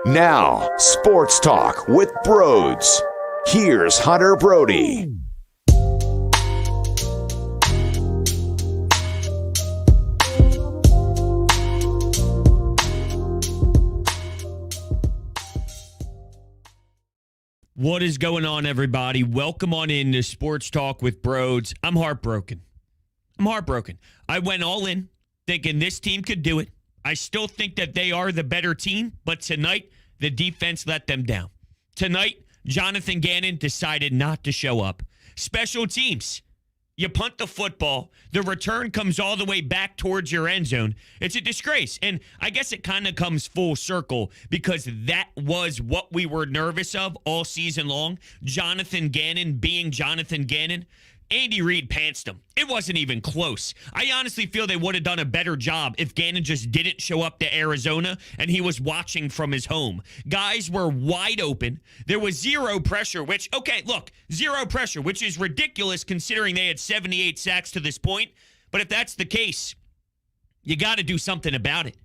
Now, Sports Talk with Broads. Here's Hunter Brody. What is going on, everybody? Welcome on in to Sports Talk with Broads. I'm heartbroken. I went all in thinking this team could do it. I still think that they are the better team, but tonight, the defense let them down. Tonight, Jonathan Gannon decided not to show up. Special teams. You punt the football. The return comes all the way back towards your end zone. It's a disgrace. And I guess it kind of comes full circle because that was what we were nervous of all season long. Jonathan Gannon being Jonathan Gannon. Andy Reid pantsed him. It wasn't even close. I honestly feel they would have done a better job if Gannon just didn't show up to Arizona and he was watching from his home. Guys were wide open. There was zero pressure, which, okay, look, zero pressure, which is ridiculous considering they had 78 sacks to this point. But if that's the case, you got to do something about it.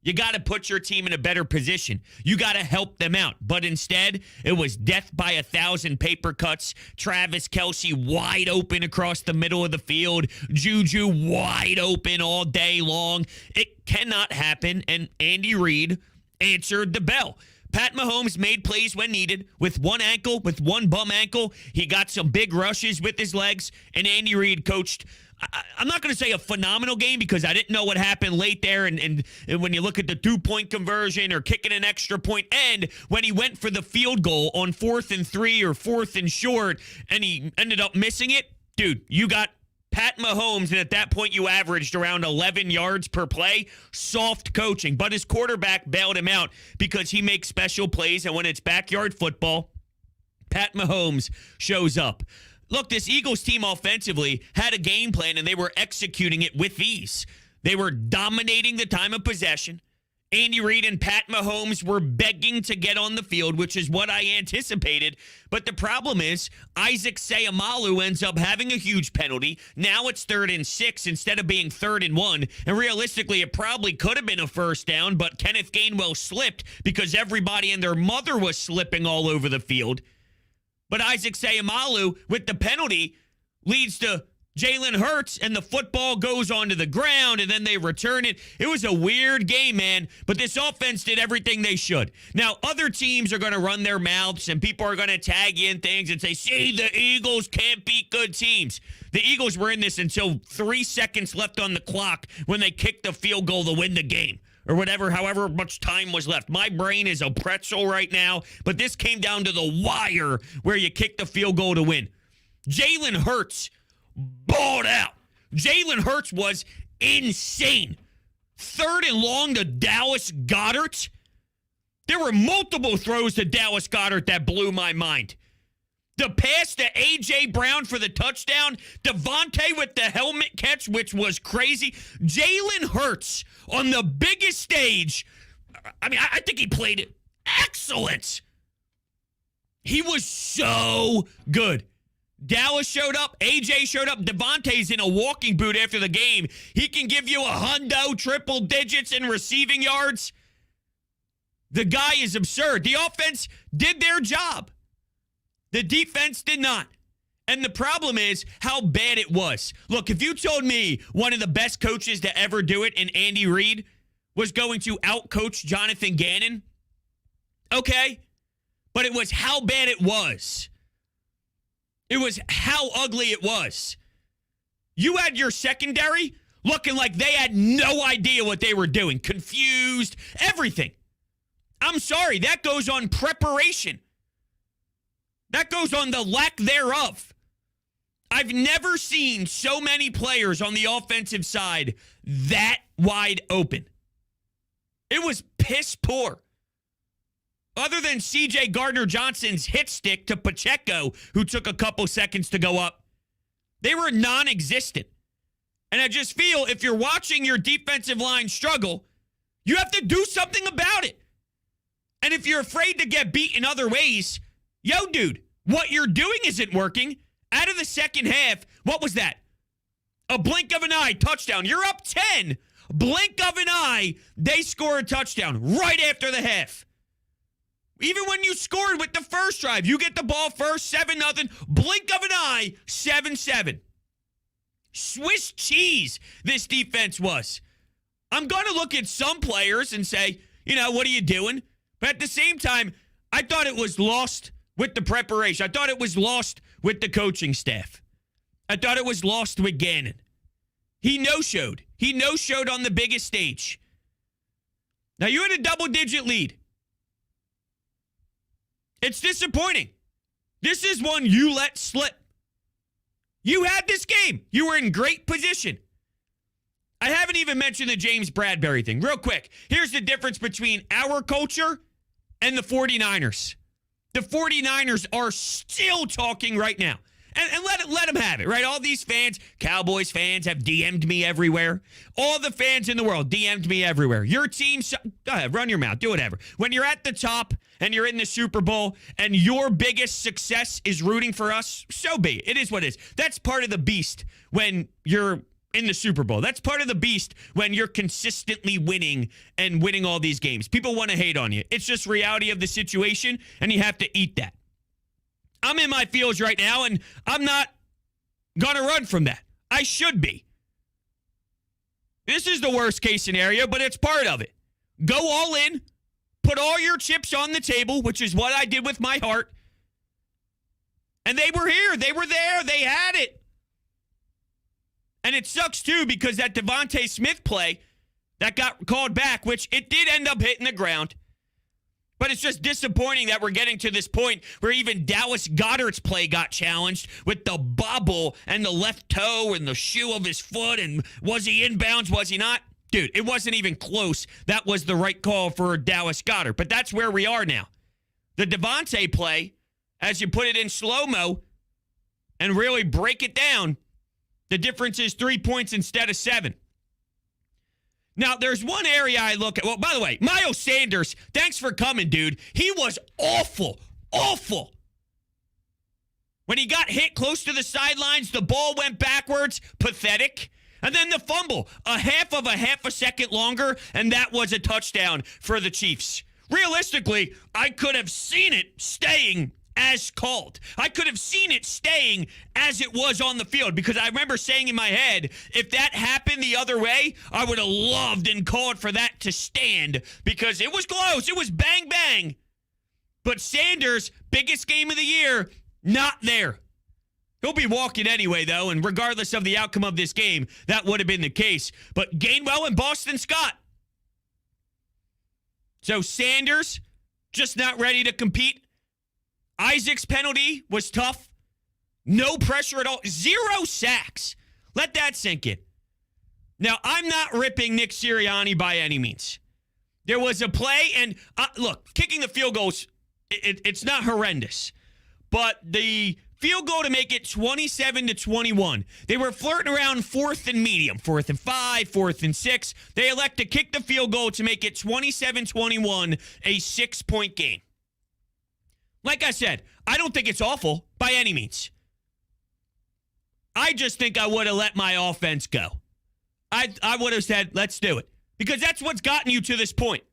You got to put your team in a better position. You got to help them out. But instead, it was death by 1,000 paper cuts. Travis Kelce wide open across the middle of the field. Juju wide open all day long. It cannot happen, and Andy Reid answered the bell. Pat Mahomes made plays when needed with one ankle, with one bum ankle. He got some big rushes with his legs, and Andy Reid coached, I'm not going to say a phenomenal game because I didn't know what happened late there. And when you look at the 2-point conversion or kicking an extra point, and when he went for the field goal on 4th and 3 or 4th and short, and he ended up missing it, dude, you got Pat Mahomes, and at that point you averaged around 11 yards per play. Soft coaching. But his quarterback bailed him out because he makes special plays, and when it's backyard football, Pat Mahomes shows up. Look, this Eagles team offensively had a game plan, and they were executing it with ease. They were dominating the time of possession. Andy Reid and Pat Mahomes were begging to get on the field, which is what I anticipated. But the problem is Isaac Seumalo ends up having a huge penalty. Now it's 3rd and 6 instead of being 3rd and 1. And realistically, it probably could have been a first down, but Kenneth Gainwell slipped because everybody and their mother was slipping all over the field. But Isaac Seumalo, with the penalty, leads to Jalen Hurts, and the football goes onto the ground, and then they return it. It was a weird game, man, but this offense did everything they should. Now, other teams are going to run their mouths, and people are going to tag in things and say, see, the Eagles can't beat good teams. The Eagles were in this until 3 seconds left on the clock when they kicked the field goal to win the game. Or whatever, however much time was left. My brain is a pretzel right now, but this came down to the wire where you kick the field goal to win. Jalen Hurts balled out. Jalen Hurts was insane. 3rd and long to Dallas Goedert. There were multiple throws to Dallas Goedert that blew my mind. The pass to A.J. Brown for the touchdown. Devontae with the helmet catch, which was crazy. Jalen Hurts on the biggest stage. I mean, I think he played it excellent. He was so good. Dallas showed up. A.J. showed up. Devontae's in a walking boot after the game. He can give you a hundo, triple digits in receiving yards. The guy is absurd. The offense did their job. The defense did not. And the problem is how bad it was. Look, if you told me one of the best coaches to ever do it in Andy Reid was going to outcoach Jonathan Gannon, okay, but it was how bad it was. It was how ugly it was. You had your secondary looking like they had no idea what they were doing. Confused, everything. I'm sorry, that goes on preparation. That goes on the lack thereof. I've never seen so many players on the offensive side that wide open. It was piss poor. Other than C.J. Gardner-Johnson's hit stick to Pacheco, who took a couple seconds to go up, they were non-existent. And I just feel if you're watching your defensive line struggle, you have to do something about it. And if you're afraid to get beat in other ways, yo, dude, what you're doing isn't working. Out of the second half, what was that? A blink of an eye, touchdown. You're up 10. Blink of an eye, they score a touchdown right after the half. Even when you scored with the first drive, you get the ball first, 7-0, blink of an eye, 7-7. Swiss cheese, this defense was. I'm going to look at some players and say, what are you doing? But at the same time, I thought it was lost with the preparation. I thought it was lost with the coaching staff. I thought it was lost with Gannon. He no-showed. He no-showed on the biggest stage. Now, you had a double-digit lead. It's disappointing. This is one you let slip. You had this game. You were in great position. I haven't even mentioned the James Bradberry thing. Real quick, here's the difference between our culture and the 49ers. The 49ers are still talking right now. And let them have it, right? All these fans, Cowboys fans, have DM'd me everywhere. All the fans in the world DM'd me everywhere. Your team, go ahead, run your mouth, do whatever. When you're at the top and you're in the Super Bowl and your biggest success is rooting for us, so be it. It is what it is. That's part of the beast when you're in the Super Bowl. That's part of the beast when you're consistently winning and winning all these games. People want to hate on you. It's just reality of the situation, and you have to eat that. I'm in my feels right now, and I'm not going to run from that. I should be. This is the worst case scenario, but it's part of it. Go all in. Put all your chips on the table, which is what I did with my heart. And they were here. They were there. They had it. And it sucks, too, because that Devontae Smith play that got called back, which it did end up hitting the ground. But it's just disappointing that we're getting to this point where even Dallas Goedert's play got challenged with the bobble and the left toe and the shoe of his foot. And was he inbounds? Was he not? Dude, it wasn't even close. That was the right call for Dallas Goedert. But that's where we are now. The Devontae play, as you put it in slow-mo and really break it down, the difference is 3 points instead of 7. Now, there's one area I look at. Well, by the way, Miles Sanders, thanks for coming, dude. He was awful, awful. When he got hit close to the sidelines, the ball went backwards. Pathetic. And then the fumble, a half a second longer, and that was a touchdown for the Cheifs. Realistically, I could have seen it staying as called. I could have seen it staying as it was on the field, because I remember saying in my head, if that happened the other way, I would have loved and called for that to stand, because it was close. It was bang, bang. But Sanders, biggest game of the year, not there. He'll be walking anyway, though, and regardless of the outcome of this game, that would have been the case. But Gainwell and Boston Scott. So Sanders, just not ready to compete. Isaac's penalty was tough. No pressure at all. 0 sacks. Let that sink in. Now, I'm not ripping Nick Sirianni by any means. There was a play, and look, kicking the field goals, it's not horrendous. But the field goal to make it 27-21. They were flirting around 4th and medium, 4th and 5, 4th and 6. They elect to kick the field goal to make it 27-21, a 6-point game. Like I said, I don't think it's awful by any means. I just think I would have let my offense go. I would have said, let's do it. Because that's what's gotten you to this point.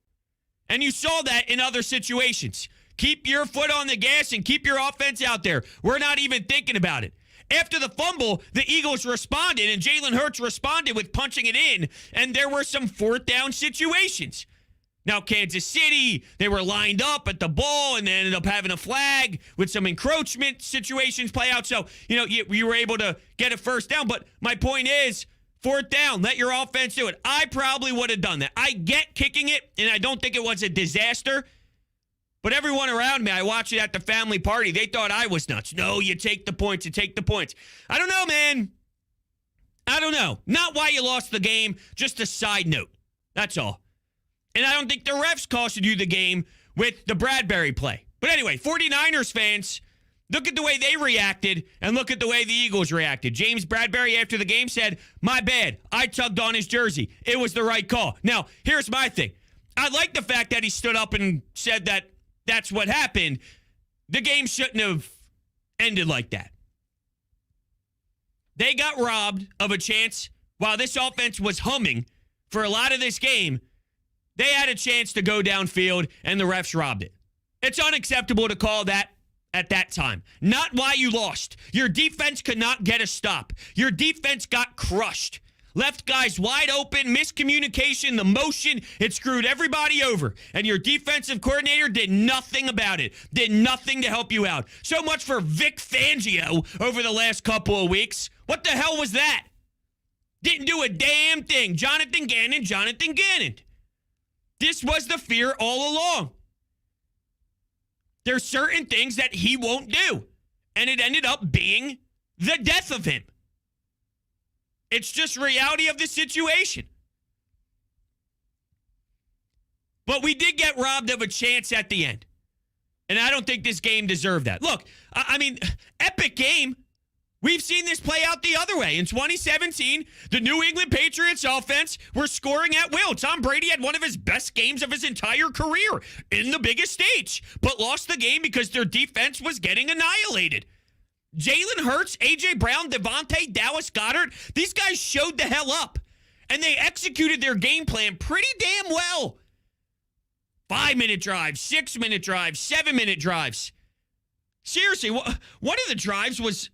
And you saw that in other situations. Keep your foot on the gas and keep your offense out there. We're not even thinking about it. After the fumble, the Eagles responded, and Jalen Hurts responded with punching it in, and there were some 4th down situations. Now, Kansas City, they were lined up at the ball and they ended up having a flag with some encroachment situations play out. So, you were able to get a 1st down. But my point is, 4th down, let your offense do it. I probably would have done that. I get kicking it, and I don't think it was a disaster. But everyone around me, I watched it at the family party, they thought I was nuts. No, you take the points, you take the points. I don't know, man. I don't know. Not why you lost the game, just a side note. That's all. And I don't think the refs costed you the game with the Bradberry play. But anyway, 49ers fans, look at the way they reacted and look at the way the Eagles reacted. James Bradberry after the game said, my bad, I tugged on his jersey. It was the right call. Now, here's my thing. I like the fact that he stood up and said that that's what happened. The game shouldn't have ended like that. They got robbed of a chance while this offense was humming for a lot of this game. They had a chance to go downfield, and the refs robbed it. It's unacceptable to call that at that time. Not why you lost. Your defense could not get a stop. Your defense got crushed. Left guys wide open, miscommunication, the motion, it screwed everybody over. And your defensive coordinator did nothing about it. Did nothing to help you out. So much for Vic Fangio over the last couple of weeks. What the hell was that? Didn't do a damn thing. Jonathan Gannon. This was the fear all along. There's certain things that he won't do. And it ended up being the death of him. It's just reality of the situation. But we did get robbed of a chance at the end. And I don't think this game deserved that. Look, I mean, epic game. We've seen this play out the other way. In 2017, the New England Patriots offense were scoring at will. Tom Brady had one of his best games of his entire career in the biggest stage, but lost the game because their defense was getting annihilated. Jalen Hurts, A.J. Brown, Devontae, Dallas Goedert, these guys showed the hell up, and they executed their game plan pretty damn well. 5-minute drives, 6-minute drives, 7-minute drives. Seriously, one of the drives was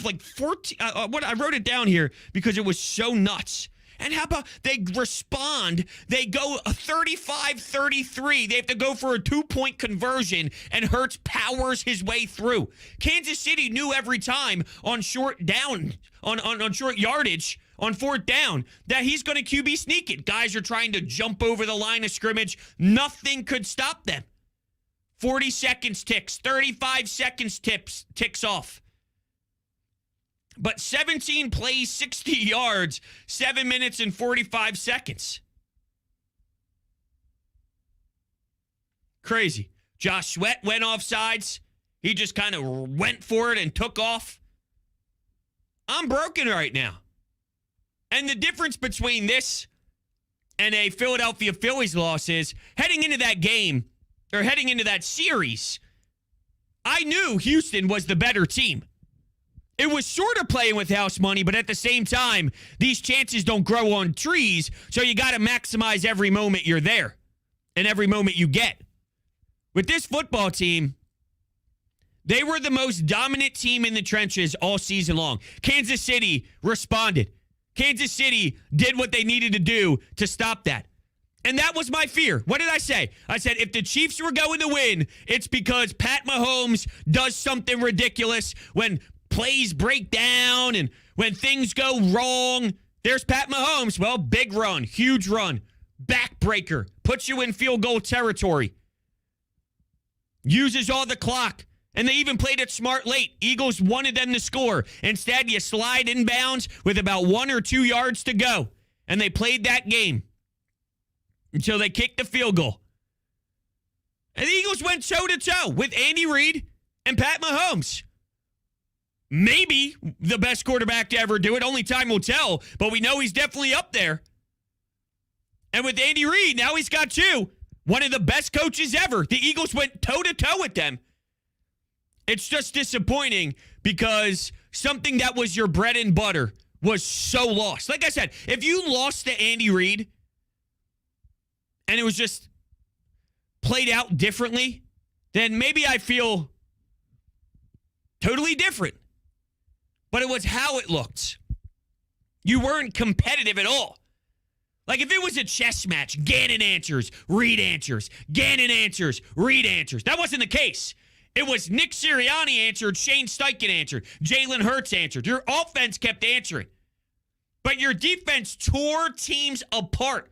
like 14. I wrote it down here because it was so nuts. And how about they respond? They go a 35-33. They have to go for a 2-point conversion, and Hurts powers his way through. Kansas City knew every time on short down, on short yardage, on fourth down, that he's going to QB sneak it. Guys are trying to jump over the line of scrimmage. Nothing could stop them. 40 seconds ticks, 35 seconds ticks off. But 17 plays, 60 yards, 7 minutes and 45 seconds. Crazy. Josh Sweat went off sides. He just kind of went for it and took off. I'm broken right now. And the difference between this and a Philadelphia Phillies loss is heading into that game, or heading into that series, I knew Houston was the better team. It was sort of playing with house money, but at the same time, these chances don't grow on trees, so you got to maximize every moment you're there and every moment you get. With this football team, they were the most dominant team in the trenches all season long. Kansas City responded. Kansas City did what they needed to do to stop that. And that was my fear. What did I say? I said, if the Chiefs were going to win, it's because Pat Mahomes does something ridiculous when plays break down and when things go wrong. There's Pat Mahomes. Well, big run, huge run, backbreaker, puts you in field goal territory, uses all the clock, and they even played it smart late. Eagles wanted them to score. Instead, you slide inbounds with about 1 or 2 yards to go, and they played that game until they kicked the field goal. And the Eagles went toe-to-toe with Andy Reid and Pat Mahomes. Maybe the best quarterback to ever do it. Only time will tell, but we know he's definitely up there. And with Andy Reid, now he's got 2. One of the best coaches ever. The Eagles went toe-to-toe with them. It's just disappointing because something that was your bread and butter was so lost. Like I said, if you lost to Andy Reid and it was just played out differently, then maybe I feel totally different. But it was how it looked. You weren't competitive at all. Like if it was a chess match, Gannon answers, Reid answers, Gannon answers, Reid answers. That wasn't the case. It was Nick Sirianni answered, Shane Steichen answered, Jalen Hurts answered. Your offense kept answering. But your defense tore teams apart.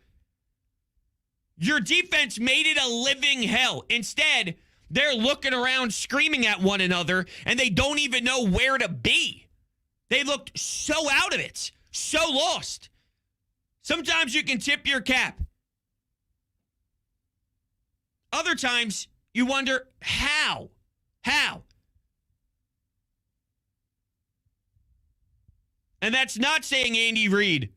Your defense made it a living hell. Instead, they're looking around screaming at one another, and they don't even know where to be. They looked so out of it, so lost. Sometimes you can tip your cap. Other times, you wonder how. How? And that's not saying Andy Reid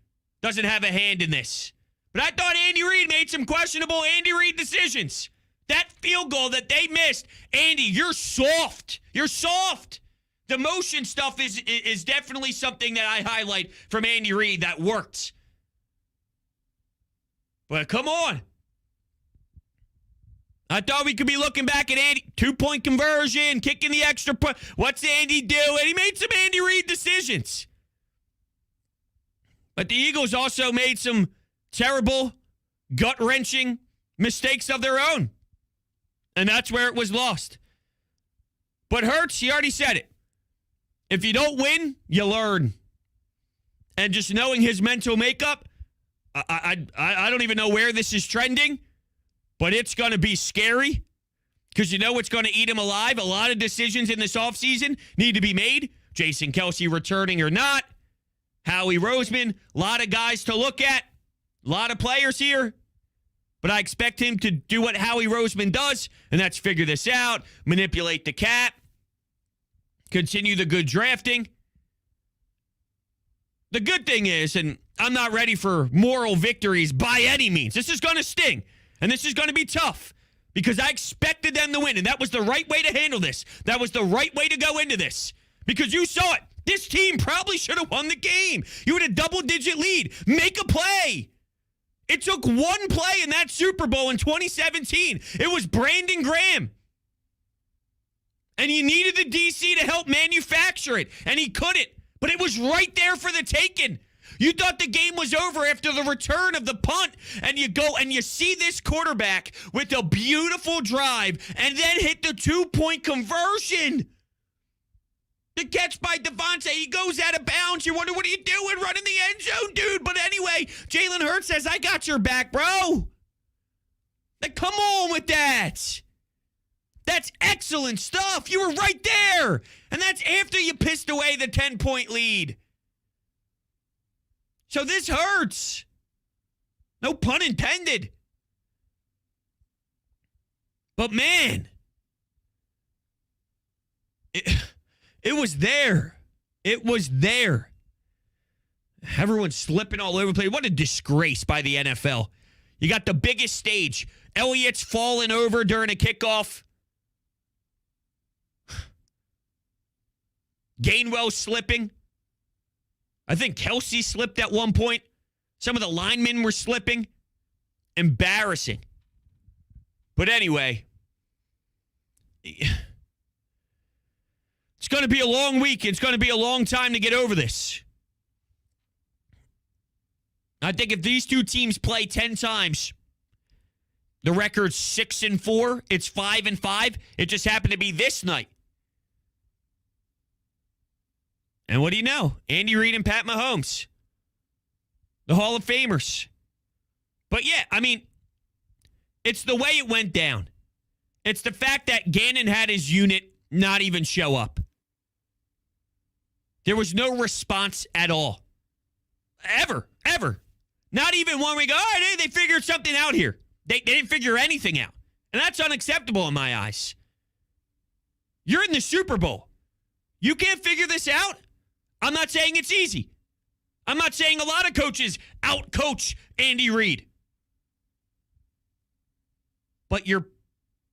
doesn't have a hand in this. But I thought Andy Reid made some questionable Andy Reid decisions. That field goal that they missed, Andy, you're soft. You're soft. The motion stuff is definitely something that I highlight from Andy Reid that worked. But come on. I thought we could be looking back at Andy. 2-point conversion, kicking the extra point. What's Andy doing? He made some Andy Reid decisions. But the Eagles also made some terrible, gut-wrenching mistakes of their own. And that's where it was lost. But Hurts, he already said it. If you don't win, you learn. And just knowing his mental makeup, I don't even know where this is trending, but it's going to be scary because you know it's going to eat him alive. A lot of decisions in this offseason need to be made. Jason Kelce returning or not. Howie Roseman, a lot of guys to look at. A lot of players here. But I expect him to do what Howie Roseman does, and that's figure this out, manipulate the cap, continue the good drafting. The good thing is, and I'm not ready for moral victories by any means. This is going to sting, and this is going to be tough because I expected them to win, and that was the right way to handle this. That was the right way to go into this because you saw it. This team probably should have won the game. You had a double-digit lead. Make a play. It took one play in that Super Bowl in 2017. It was Brandon Graham. And you needed the DC to help manufacture it, and he couldn't. But it was right there for the taking. You thought the game was over after the return of the punt, and you go and you see this quarterback with a beautiful drive and then hit the 2-point conversion. The catch by Devontae, he goes out of bounds. You wonder, what are you doing running the end zone, dude? But anyway, Jalen Hurts says, I got your back, bro. Like, come on with that. That's excellent stuff. You were right there. And that's after you pissed away the 10-point lead. So this hurts. No pun intended. But man, it was there. It was there. Everyone's slipping all over the place. What a disgrace by the NFL. You got the biggest stage. Elliott's falling over during a kickoff. Gainwell slipping. I think Kelce slipped at one point. Some of the linemen were slipping. Embarrassing. But anyway, it's going to be a long week. It's going to be a long time to get over this. I think if these two teams play 10 times, the record's 6-4. It's 5-5. It just happened to be this night. And what do you know? Andy Reid and Pat Mahomes, the Hall of Famers. But yeah, I mean, it's the way it went down. It's the fact that Gannon had his unit not even show up. There was no response at all. Ever. Not even one we go, all right, they figured something out here. They didn't figure anything out. And that's unacceptable in my eyes. You're in the Super Bowl. You can't figure this out? I'm not saying it's easy. I'm not saying a lot of coaches out-coach Andy Reid. But your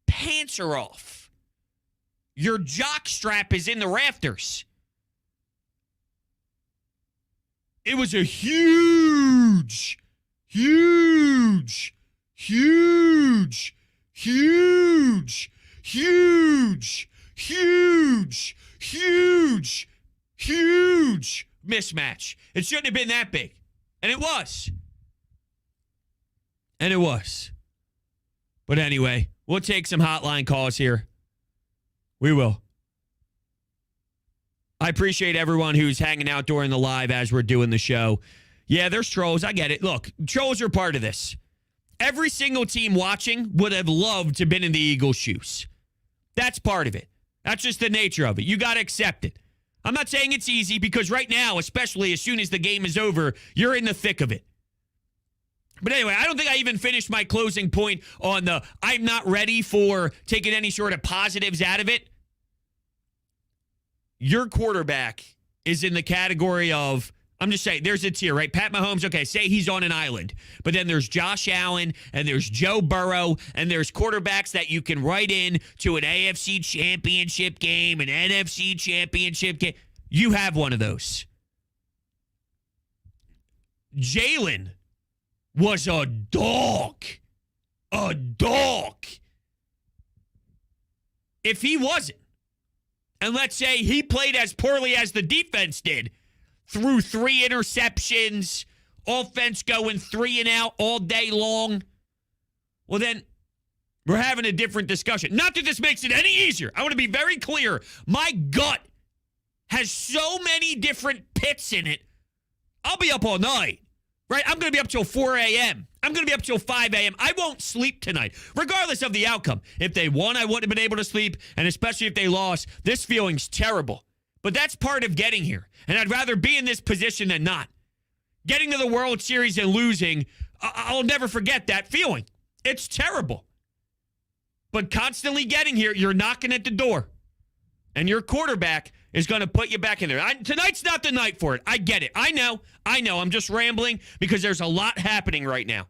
pants are off. Your jock strap is in the rafters. It was a huge mismatch. It shouldn't have been that big. And it was. But anyway, we'll take some hotline calls here. We will. I appreciate everyone who's hanging out during the live as we're doing the show. Yeah, there's trolls. I get it. Look, trolls are part of this. Every single team watching would have loved to have been in the Eagles' shoes. That's part of it. That's just the nature of it. You got to accept it. I'm not saying it's easy because right now, especially as soon as the game is over, you're in the thick of it. But anyway, I don't think I even finished my closing point on the I'm not ready for taking any sort of positives out of it. Your quarterback is in the category of, I'm just saying, there's a tier, right? Pat Mahomes, okay, say he's on an island. But then there's Josh Allen, and there's Joe Burrow, and there's quarterbacks that you can write in to an AFC championship game, an NFC championship game. You have one of those. Jalen was a dog. A dog. if he wasn't, and let's say he played as poorly as the defense did, threw 3 interceptions, offense going 3 and out all day long, well then we're having a different discussion. Not that this makes it any easier. I want to be very clear. My gut has so many different pits in it. I'll be up all night, right? I'm going to be up till 4 a.m. I'm going to be up till 5 a.m. I won't sleep tonight, regardless of the outcome. If they won, I wouldn't have been able to sleep, and especially if they lost, this feeling's terrible. But that's part of getting here, and I'd rather be in this position than not. Getting to the World Series and losing, I'll never forget that feeling. It's terrible. But constantly getting here, you're knocking at the door. And your quarterback is going to put you back in there. Tonight's not the night for it. I get it. I know. I'm just rambling because there's a lot happening right now.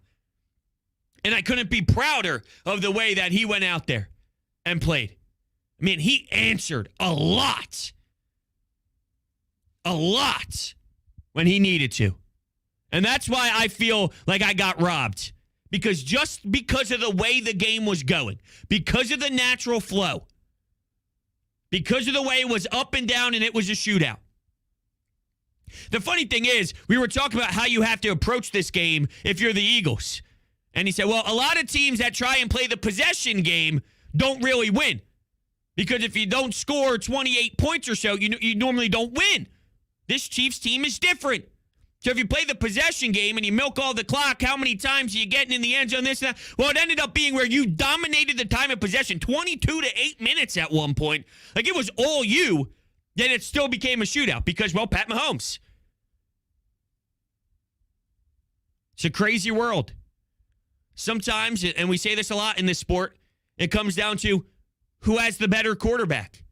And I couldn't be prouder of the way that he went out there and played. I mean, he answered a lot when he needed to. And that's why I feel like I got robbed. Because just because of the way the game was going, because of the natural flow, because of the way it was up and down and it was a shootout. The funny thing is, we were talking about how you have to approach this game if you're the Eagles. And he said, well, a lot of teams that try and play the possession game don't really win. Because if you don't score 28 points or so, you normally don't win. This Chiefs team is different. So if you play the possession game and you milk all the clock, how many times are you getting in the end zone, this and that? Well, it ended up being where you dominated the time of possession, 22 to 8 minutes at one point. Like, it was all you. Then it still became a shootout because, well, Pat Mahomes. It's a crazy world. Sometimes, and we say this a lot in this sport, it comes down to who has the better quarterback.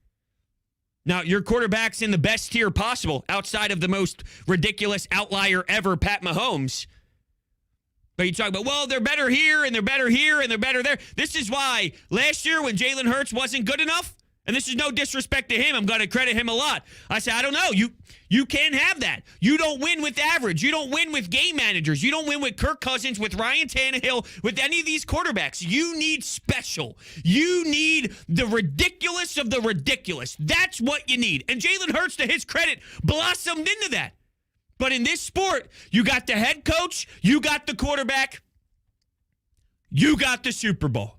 Now, your quarterback's in the best tier possible outside of the most ridiculous outlier ever, Pat Mahomes. But you talk about, well, they're better here, and they're better here, and they're better there. This is why last year when Jalen Hurts wasn't good enough, and this is no disrespect to him, I'm going to credit him a lot. I said, I don't know. You can't have that. You don't win with average. You don't win with game managers. You don't win with Kirk Cousins, with Ryan Tannehill, with any of these quarterbacks. You need special. You need the ridiculous of the ridiculous. That's what you need. And Jalen Hurts, to his credit, blossomed into that. But in this sport, you got the head coach, you got the quarterback, you got the Super Bowl.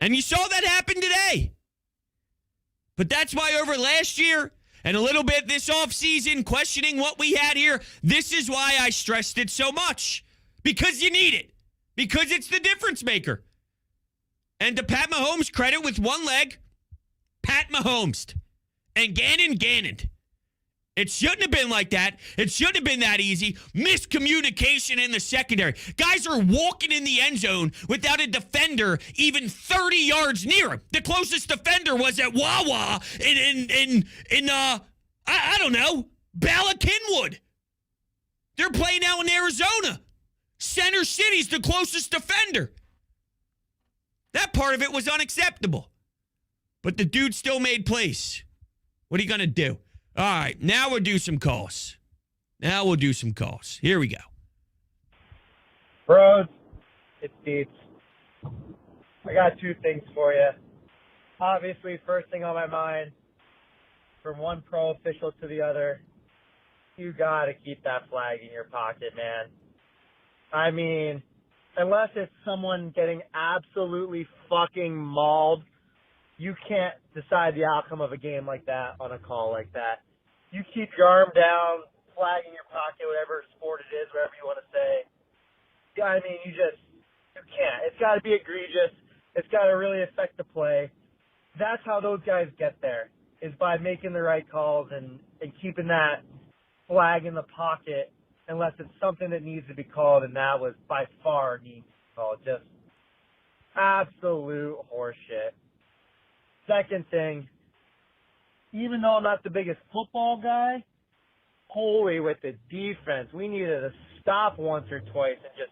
And you saw that happen today. But that's why over last year and a little bit this offseason, questioning what we had here, this is why I stressed it so much. Because you need it. Because it's the difference maker. And to Pat Mahomes' credit, with one leg, Pat Mahomes and Gannon. It shouldn't have been like that. It shouldn't have been that easy. Miscommunication in the secondary. Guys are walking in the end zone without a defender even 30 yards near him. The closest defender was at Wawa in I don't know, Bala Kenwood. They're playing out in Arizona. Center City's the closest defender. That part of it was unacceptable. But the dude still made plays. What are you going to do? All right, now we'll do some calls. Here we go. Bros, it's Deets. I got 2 things for you. Obviously, first thing on my mind, from one pro official to the other, you got to keep that flag in your pocket, man. I mean, unless it's someone getting absolutely fucking mauled, you can't decide the outcome of a game like that on a call like that. You keep your arm down, flag in your pocket, whatever sport it is, whatever you want to say. I mean, you can't. It's got to be egregious. It's got to really affect the play. That's how those guys get there, is by making the right calls and keeping that flag in the pocket, unless it's something that needs to be called, and that was by far needs to be called. Just absolute horseshit. Second thing, even though I'm not the biggest football guy, holy, with the defense, we needed to stop once or twice and just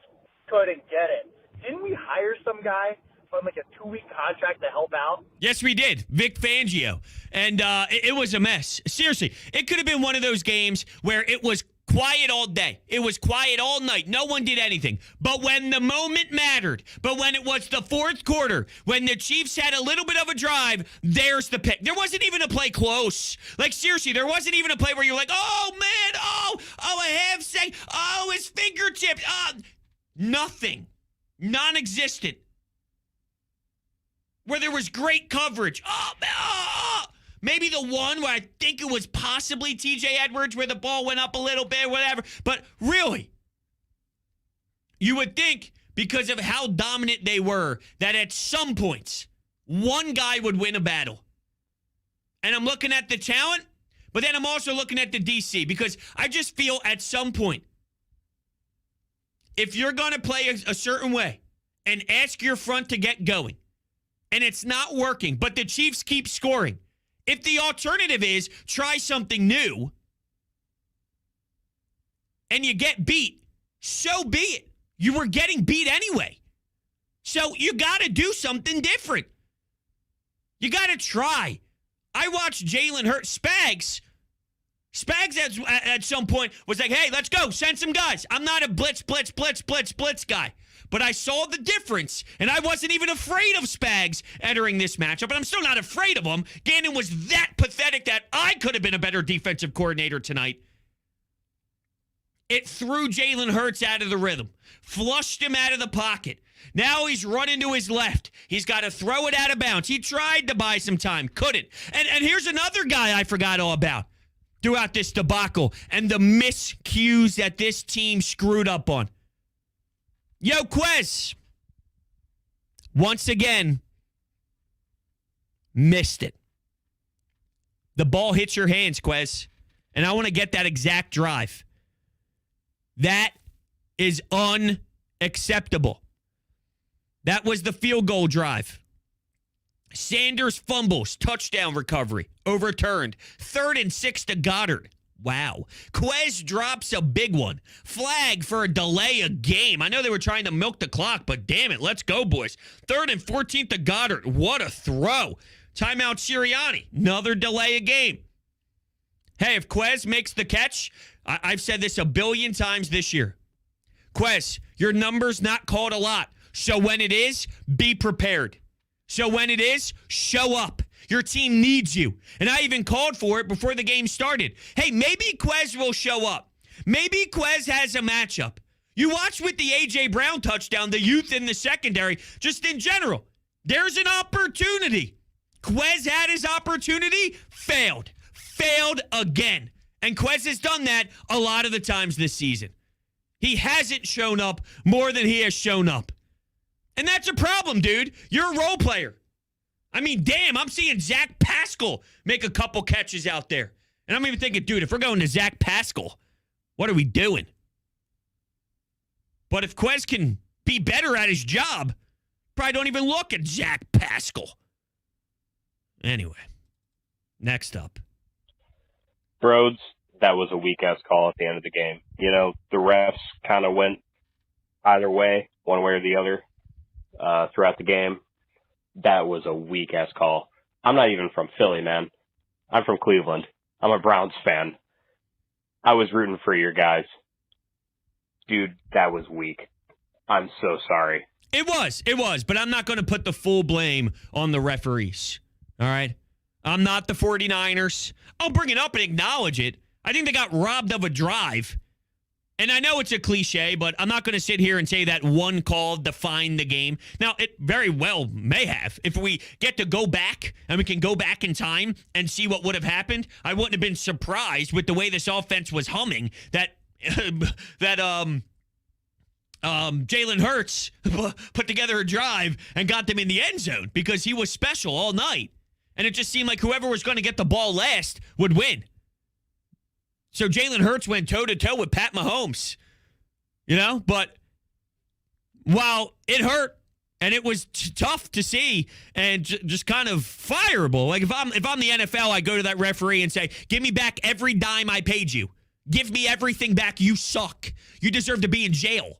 couldn't get it. Didn't we hire some guy on like a 2-week contract to help out? Yes, we did. Vic Fangio. And it was a mess. Seriously, it could have been one of those games where it was Quiet all day. It was quiet all night. No one did anything. But when the moment mattered, but when it was the fourth quarter, when the Chiefs had a little bit of a drive, there's the pick. There wasn't even a play close. Like, seriously, there wasn't even a play where you're like, oh, man, a half second, his fingertips. Nothing. Non-existent. Where there was great coverage. Maybe the one where I think it was possibly TJ Edwards where the ball went up a little bit, whatever. But really, you would think because of how dominant they were that at some points, one guy would win a battle. And I'm looking at the talent, but then I'm also looking at the DC because I just feel at some point, if you're going to play a certain way and ask your front to get going, and it's not working, but the Chiefs keep scoring, if the alternative is try something new and you get beat, so be it. You were getting beat anyway. So you got to do something different. You got to try. I watched Jalen Hurts. Spags at some point was like, hey, let's go. Send some guys. I'm not a blitz guy. But I saw the difference, and I wasn't even afraid of Spags entering this matchup, and I'm still not afraid of him. Gannon was that pathetic that I could have been a better defensive coordinator tonight. It threw Jalen Hurts out of the rhythm, flushed him out of the pocket. Now he's running to his left. He's got to throw it out of bounds. He tried to buy some time, couldn't. And here's another guy I forgot all about throughout this debacle and the miscues that this team screwed up on. Yo, Quez, once again, missed it. The ball hits your hands, Quez, and I want to get that exact drive. That is unacceptable. That was the field goal drive. Sanders fumbles, touchdown recovery, overturned. 3rd and 6 to Goddard. Wow. Quez drops a big one. Flag for a delay of game. I know they were trying to milk the clock, but damn it, let's go, boys. 3rd and 14 to Goddard. What a throw. Timeout Sirianni. Another delay of game. Hey, if Quez makes the catch, I've said this a billion times this year. Quez, your number's not called a lot. So when it is, be prepared. So when it is, show up. Your team needs you. And I even called for it before the game started. Hey, maybe Quez will show up. Maybe Quez has a matchup. You watch with the A.J. Brown touchdown, the youth in the secondary, just in general. There's an opportunity. Quez had his opportunity, failed. Failed again. And Quez has done that a lot of the times this season. He hasn't shown up more than he has shown up. And that's a problem, dude. You're a role player. I mean, damn, I'm seeing Zach Pascal make a couple catches out there. And I'm even thinking, dude, if we're going to Zach Pascal, what are we doing? But if Quez can be better at his job, probably don't even look at Zach Pascal. Anyway, next up. Broads, that was a weak-ass call at the end of the game. You know, the refs kind of went either way, one way or the other, throughout the game. That was a weak-ass call. I'm not even from Philly, man. I'm from Cleveland. I'm a Browns fan. I was rooting for your guys. Dude, that was weak. I'm so sorry. It was, but I'm not going to put the full blame on the referees, all right? I'm not the 49ers. I'll bring it up and acknowledge it. I think they got robbed of a drive. And I know it's a cliche, but I'm not going to sit here and say that one call defined the game. Now, it very well may have. If we get to go back and we can go back in time and see what would have happened, I wouldn't have been surprised with the way this offense was humming that Jalen Hurts put together a drive and got them in the end zone because he was special all night. And it just seemed like whoever was going to get the ball last would win. So Jalen Hurts went toe-to-toe with Pat Mahomes, you know? But while it hurt and it was tough to see and just kind of fireable, like if I'm the NFL, I go to that referee and say, give me back every dime I paid you. Give me everything back. You suck. You deserve to be in jail.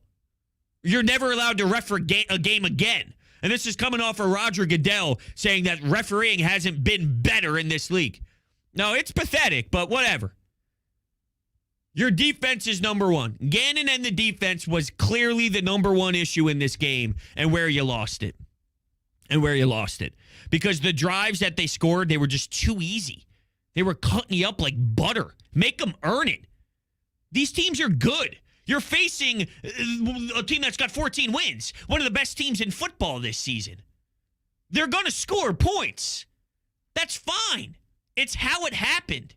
You're never allowed to ref a game again. And this is coming off of Roger Goodell saying that refereeing hasn't been better in this league. No, it's pathetic, but whatever. Your defense is number one. Gannon and the defense was clearly the number one issue in this game and where you lost it. Because the drives that they scored, they were just too easy. They were cutting you up like butter. Make them earn it. These teams are good. You're facing a team that's got 14 wins, one of the best teams in football this season. They're going to score points. That's fine. It's how it happened.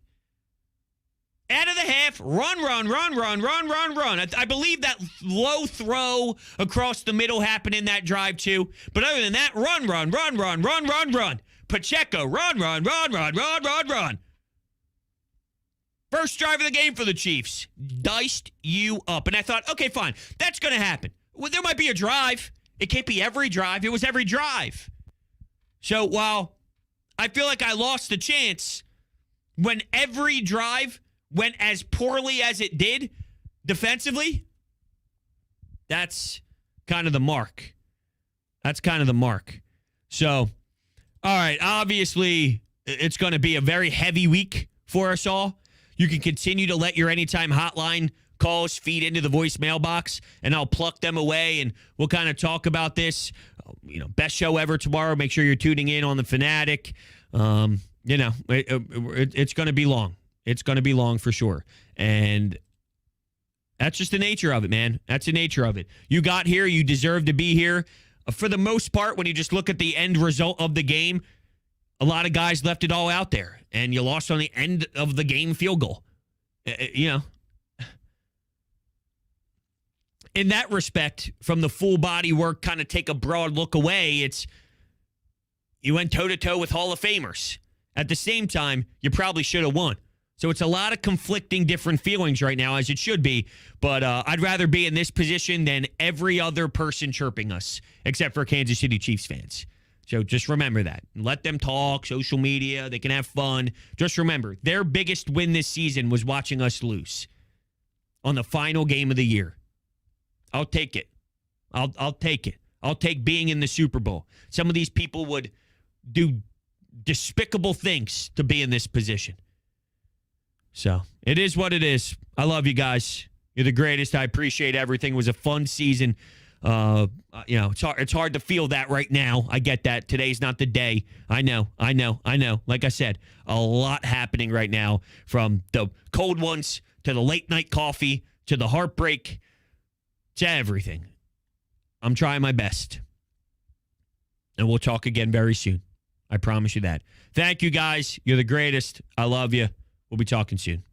Out of the half, run. I believe that low throw across the middle happened in that drive too. But other than that, run. Pacheco, run. First drive of the game for the Chiefs. Diced you up. And I thought, okay, fine. That's going to happen. Well, there might be a drive. It can't be every drive. It was every drive. So while I feel like I lost the chance when every drive went as poorly as it did defensively, that's kind of the mark. So, all right, obviously, it's going to be a very heavy week for us all. You can continue to let your anytime hotline calls feed into the voicemail box, and I'll pluck them away, and we'll kind of talk about this. Best show ever tomorrow. Make sure you're tuning in on The Fanatic. It's going to be long. It's going to be long for sure. And that's just the nature of it, man. That's the nature of it. You got here. You deserve to be here. For the most part, when you just look at the end result of the game, a lot of guys left it all out there, and you lost on the end of the game field goal. In that respect, from the full body work, kind of take a broad look away, you went toe-to-toe with Hall of Famers. At the same time, you probably should have won. So it's a lot of conflicting different feelings right now, as it should be. But I'd rather be in this position than every other person chirping us, except for Kansas City Chiefs fans. So just remember that. Let them talk, social media, they can have fun. Just remember, their biggest win this season was watching us lose on the final game of the year. I'll take it. I'll take it. I'll take being in the Super Bowl. Some of these people would do despicable things to be in this position. So it is what it is. I love you guys. You're the greatest. I appreciate everything. It was a fun season. It's hard to feel that right now. I get that. Today's not the day. I know. Like I said, a lot happening right now, from the cold ones to the late night coffee to the heartbreak to everything. I'm trying my best. And we'll talk again very soon. I promise you that. Thank you, guys. You're the greatest. I love you. We'll be talking soon.